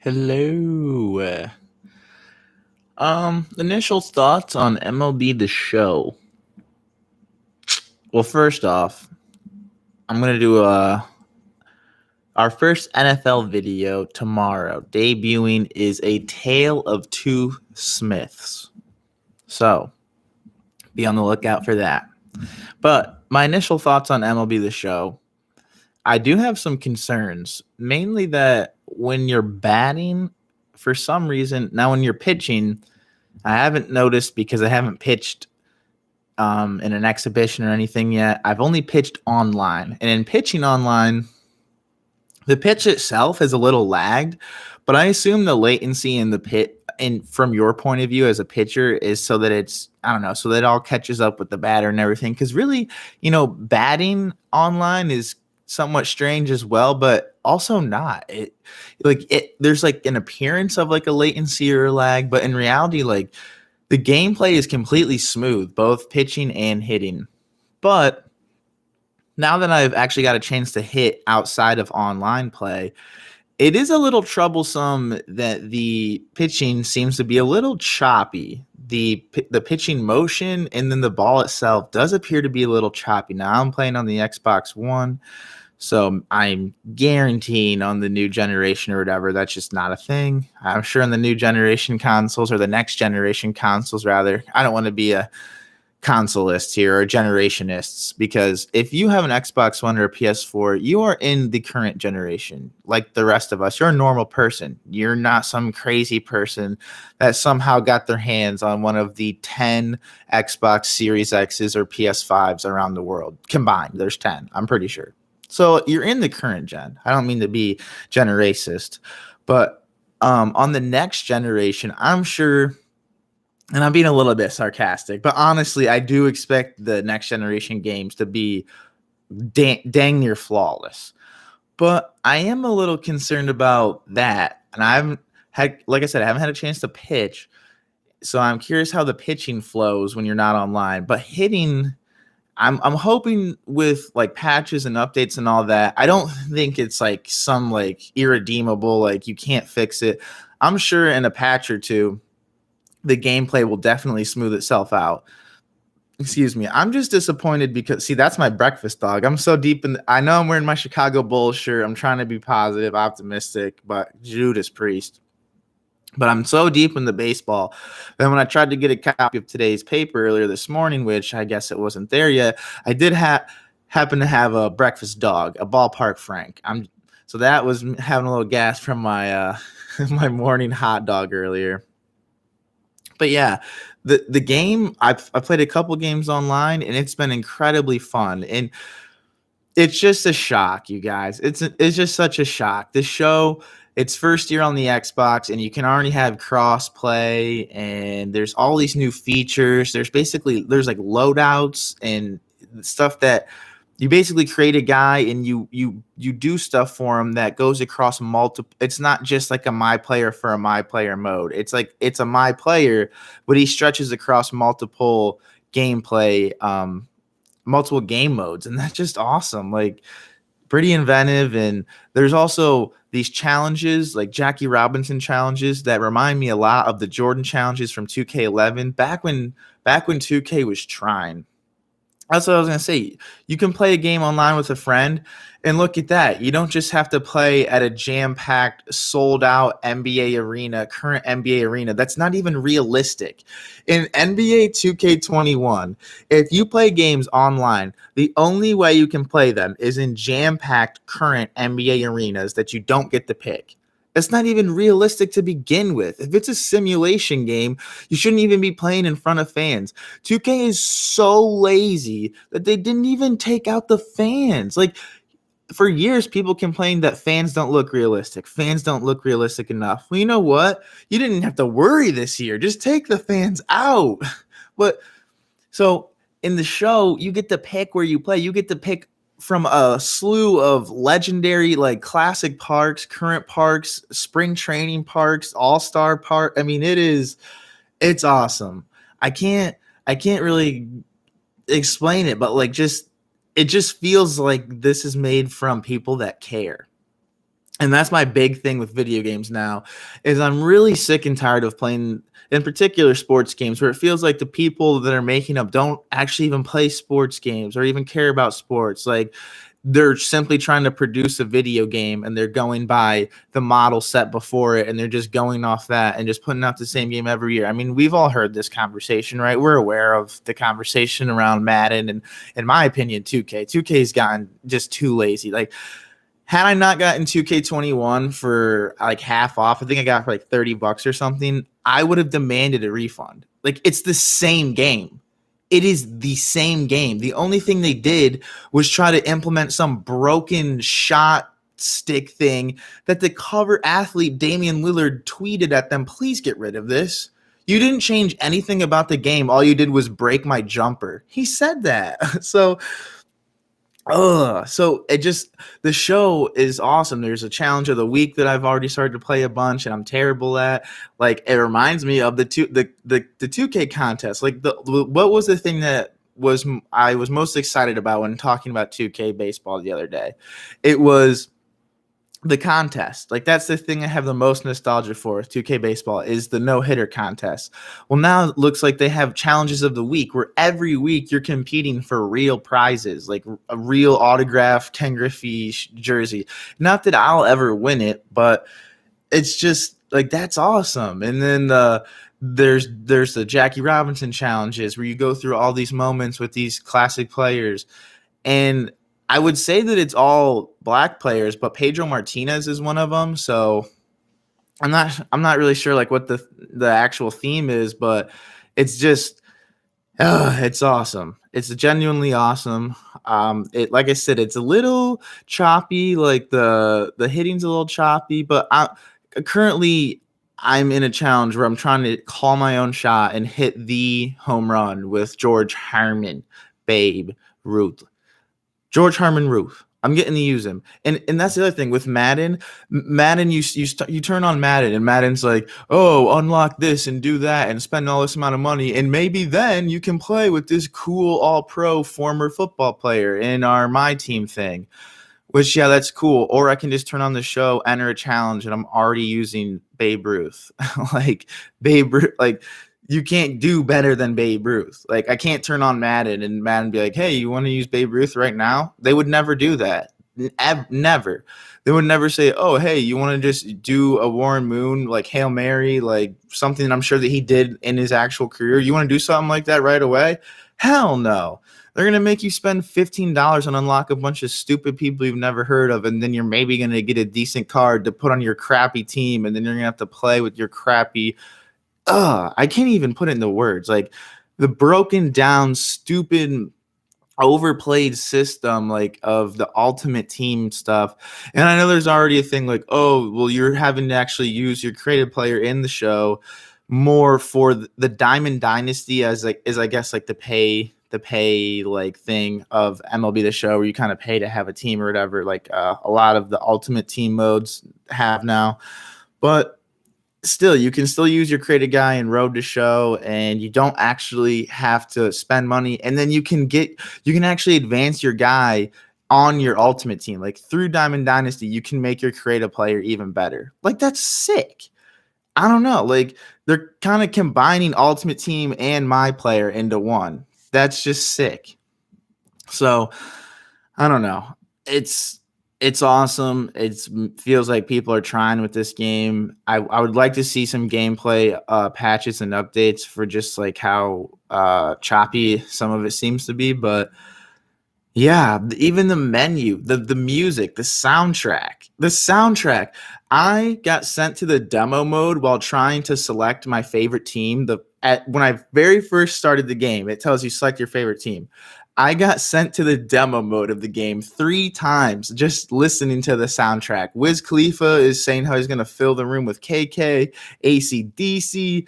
Hello. Initial thoughts on MLB The Show. Well, first off, I'm gonna do our first NFL video tomorrow. Debuting is A Tale of Two Smiths. So be on the lookout for that. But my initial thoughts on MLB The Show. I do have some concerns, mainly that when you're batting, for some reason, now when you're pitching, I haven't noticed because I haven't pitched in an exhibition or anything yet. I've only pitched online. And in pitching online, the pitch itself is a little lagged, but I assume the latency in the pit, and from your point of view as a pitcher, is so that it's, I don't know, so that it all catches up with the batter and everything. Because really, batting online is somewhat strange as well, but also not. There's like an appearance of like a latency or a lag, but in reality, like the gameplay is completely smooth, both pitching and hitting. But now that I've actually got a chance to hit outside of online play, it is a little troublesome that the pitching seems to be a little choppy. The pitching motion and then the ball itself does appear to be a little choppy. Now I'm playing on the Xbox One, so I'm guaranteeing on the new generation or whatever, that's just not a thing. I'm sure in the new generation consoles, or the next generation consoles rather, I don't want to be a consolist here or generationists, because if you have an Xbox One or a PS4, you are in the current generation like the rest of us. You're a normal person. You're not some crazy person that somehow got their hands on one of the 10 Xbox Series X's or PS5s around the world combined. There's 10, I'm pretty sure. So you're in the current gen. I don't mean to be generacist, but on the next generation, I'm sure, and I'm being a little bit sarcastic, but honestly, I do expect the next generation games to be dang near flawless. But I am a little concerned about that. And I haven't had, like I said, I haven't had a chance to pitch. So I'm curious how the pitching flows when you're not online. But hitting, I'm hoping with like patches and updates and all that. I don't think it's like some like irredeemable, like you can't fix it. I'm sure in a patch or two, the gameplay will definitely smooth itself out. Excuse me. I'm just disappointed because, see, that's my breakfast dog. I'm so deep in I know I'm wearing my Chicago Bulls shirt. I'm trying to be positive, optimistic, but Judas Priest. But I'm so deep in the baseball. Then when I tried to get a copy of today's paper earlier this morning, which I guess it wasn't there yet, I did happen to have a breakfast dog, a ballpark Frank. So that was having a little gas from my my morning hot dog earlier. But yeah, the game, I've played a couple games online and it's been incredibly fun. And it's just a shock, you guys. It's just such a shock. The show, its first year on the Xbox, and you can already have cross play, and there's all these new features. There's like loadouts and stuff that you basically create a guy and you do stuff for him that goes across multiple. It's not just like a my player for a my player mode. It's like it's a my player, but he stretches across multiple gameplay, multiple game modes, and that's just awesome. Like pretty inventive. And there's also these challenges, like Jackie Robinson challenges, that remind me a lot of the Jordan challenges from 2K11 back when 2K was trying. That's what I was going to say. You can play a game online with a friend, and look at that. You don't just have to play at a jam-packed, sold-out NBA arena, current NBA arena. That's not even realistic. In NBA 2K21, if you play games online, the only way you can play them is in jam-packed current NBA arenas that you don't get to pick. It's not even realistic to begin with. If it's a simulation game, you shouldn't even be playing in front of fans. 2K is so lazy that they didn't even take out the fans. Like, for years, people complained that fans don't look realistic. Fans don't look realistic enough. Well, you know what? You didn't have to worry this year. Just take the fans out. But so in the show, you get to pick where you play. You get to pick from a slew of legendary, like classic parks, current parks, spring training parks, all-star park. I mean, it's awesome. I can't really explain it, but like it just feels like this is made from people that care. And that's my big thing with video games now, is I'm really sick and tired of playing, in particular, sports games where it feels like the people that are making them don't actually even play sports games or even care about sports. Like, they're simply trying to produce a video game and they're going by the model set before it and they're just going off that and just putting out the same game every year. I mean, we've all heard this conversation, right? We're aware of the conversation around Madden, and in my opinion, 2K. 2K's gotten just too lazy. Like, had I not gotten 2K21 for like half off, I think I got for like $30 or something, I would have demanded a refund. Like, it's the same game. It is the same game. The only thing they did was try to implement some broken shot stick thing that the cover athlete Damian Lillard tweeted at them, please get rid of this. You didn't change anything about the game. All you did was break my jumper. He said that. So it just, the show is awesome. There's a challenge of the week that I've already started to play a bunch and I'm terrible at. Like, it reminds me of the 2K contest. Like, what was the thing that I was most excited about when talking about 2K baseball the other day? It was the contest. Like, that's the thing I have the most nostalgia for with 2K baseball, is the no-hitter contest. Well, now it looks like they have challenges of the week where every week you're competing for real prizes, like a real autographed Ken Griffey jersey. Not that I'll ever win it, but it's just like, that's awesome. And then there's the Jackie Robinson challenges where you go through all these moments with these classic players. And I would say that it's all black players, but Pedro Martinez is one of them. So I'm not really sure like what the actual theme is, but it's just it's awesome. It's genuinely awesome. It, like I said, it's a little choppy, like the hitting's a little choppy, but currently I'm in a challenge where I'm trying to call my own shot and hit the home run with George Harmon, Babe Ruth. George Harmon Ruth. I'm getting to use him, and that's the other thing with Madden. Madden, you turn on Madden, and Madden's like, oh, unlock this and do that, and spend all this amount of money, and maybe then you can play with this cool All-Pro former football player in our My Team thing. Which, yeah, that's cool. Or I can just turn on the show, enter a challenge, and I'm already using Babe Ruth. Like, Babe Ruth, like, you can't do better than Babe Ruth. Like, I can't turn on Madden and Madden be like, hey, you want to use Babe Ruth right now? They would never do that. Never. They would never say, oh, hey, you want to just do a Warren Moon, like Hail Mary, like something I'm sure that he did in his actual career. You want to do something like that right away? Hell no. They're going to make you spend $15 and unlock a bunch of stupid people you've never heard of, and then you're maybe going to get a decent card to put on your crappy team, and then you're going to have to play with your crappy I can't even put it into words. Like, the broken down, stupid, overplayed system, like, of the ultimate team stuff. And I know there's already a thing like, oh, well, you're having to actually use your creative player in the show more for the Diamond Dynasty as like, is I guess like the pay like thing of MLB The Show, where you kind of pay to have a team or whatever, like a lot of the ultimate team modes have now. But still, you can still use your creative guy in Road to Show, and you don't actually have to spend money. And then you can actually advance your guy on your ultimate team. Like, through Diamond Dynasty, you can make your creative player even better. Like, that's sick. I don't know. Like, they're kind of combining Ultimate Team and My Player into one. That's just sick. So, I don't know. It's awesome. It feels like people are trying with this game. I would like to see some gameplay patches and updates for just like how choppy some of it seems to be. But yeah, even the menu, the music, the soundtrack. I got sent to the demo mode while trying to select my favorite team. When I very first started the game, it tells you select your favorite team. I got sent to the demo mode of the game 3 times just listening to the soundtrack. Wiz Khalifa is saying how he's going to fill the room with KK, AC/DC,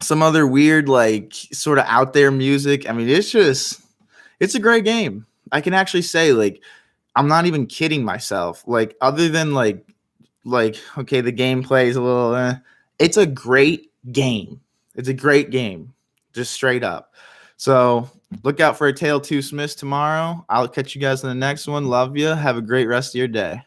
some other weird, like, sort of out there music. I mean, it's a great game. I can actually say, like, I'm not even kidding myself. Like, other than like okay, the gameplay is a little it's a great game. It's a great game. Just straight up. So, look out for a Tale 2 Smiths tomorrow. I'll catch you guys in the next one. Love you. Have a great rest of your day.